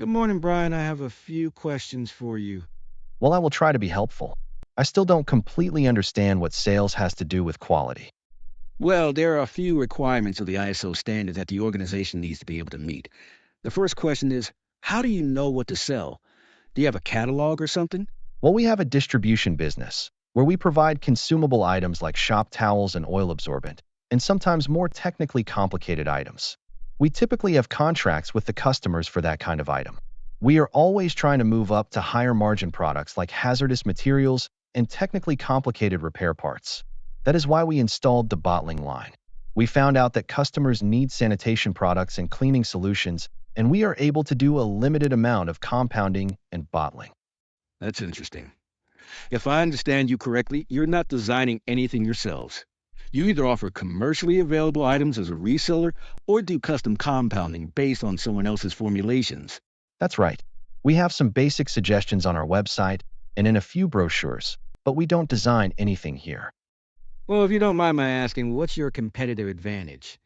Good morning, Brian. I have a few questions for you. While I will try to be helpful, I still don't completely understand what sales has to do with quality. Well, there are a few requirements of the ISO standard that the organization needs to be able to meet. The first question is, how do you know what to sell? Do you have a catalog or something? Well, we have a distribution business where we provide consumable items like shop towels and oil absorbent, and sometimes more technically complicated items. We typically have contracts with the customers for that kind of item. We are always trying to move up to higher margin products like hazardous materials and technically complicated repair parts. That is why we installed the bottling line. We found out that customers need sanitation products and cleaning solutions, and we are able to do a limited amount of compounding and bottling. That's interesting. If I understand you correctly, you're not designing anything yourselves. You either offer commercially available items as a reseller or do custom compounding based on someone else's formulations. That's right. We have some basic suggestions on our website and in a few brochures, but we don't design anything here. Well, if you don't mind my asking, what's your competitive advantage?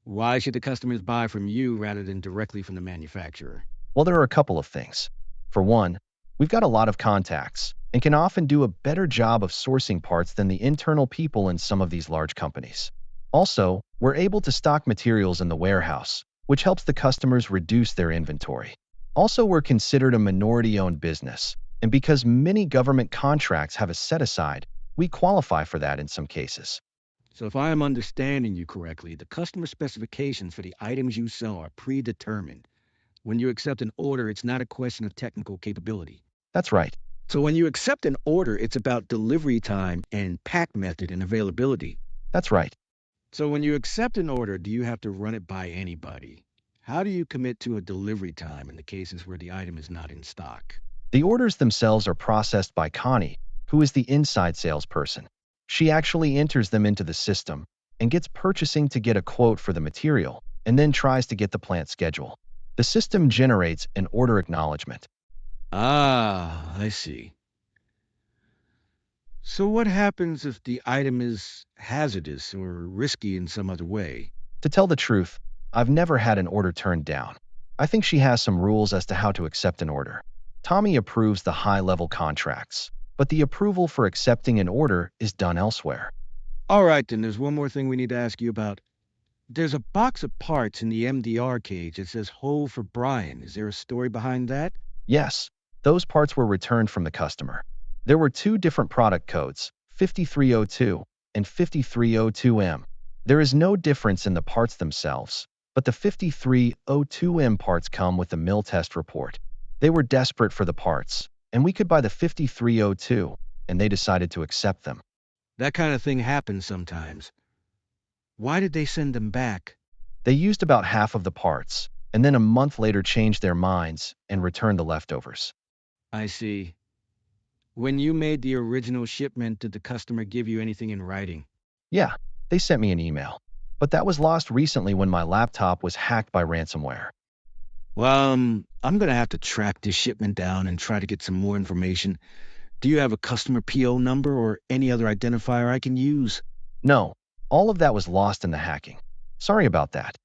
Why should the customers buy from you rather than directly from the manufacturer? Well, there are a couple of things. For one, we've got a lot of contacts and can often do a better job of sourcing parts than the internal people in some of these large companies. Also, we're able to stock materials in the warehouse, which helps the customers reduce their inventory. Also, we're considered a minority-owned business, and because many government contracts have a set-aside, we qualify for that in some cases. So, if I am understanding you correctly, the customer specifications for the items you sell are predetermined. When you accept an order, it's not a question of technical capability. That's right. So, when you accept an order, it's about delivery time and pack method and availability. That's right. So, when you accept an order, do you have to run it by anybody? How do you commit to a delivery time in the cases where the item is not in stock? The orders themselves are processed by Connie, who is the inside salesperson. She actually enters them into the system and gets purchasing to get a quote for the material and then tries to get the plant schedule. The system generates an order acknowledgement. Ah, I see. So, what happens if the item is hazardous or risky in some other way? To tell the truth, I've never had an order turned down. I think she has some rules as to how to accept an order. Tommy approves the high-level contracts, but the approval for accepting an order is done elsewhere. All right, then there's one more thing we need to ask you about. There's a box of parts in the MDR cage that says Hole for Brian. Is there a story behind that? Yes, those parts were returned from the customer. There were two different product codes, 5302 and 5302M. There is no difference in the parts themselves, but the 5302M parts come with a mill test report. They were desperate for the parts, and we could buy the 5302, and they decided to accept them. That kind of thing happens sometimes. Why did they send them back? They used about half of the parts, and then a month later changed their minds and returned the leftovers. I see. When you made the original shipment, did the customer give you anything in writing? Yeah, they sent me an email, but that was lost recently when my laptop was hacked by ransomware. Well, I'm going to have to track this shipment down and try to get some more information. Do you have a customer PO number or any other identifier I can use? No, all of that was lost in the hacking. Sorry about that.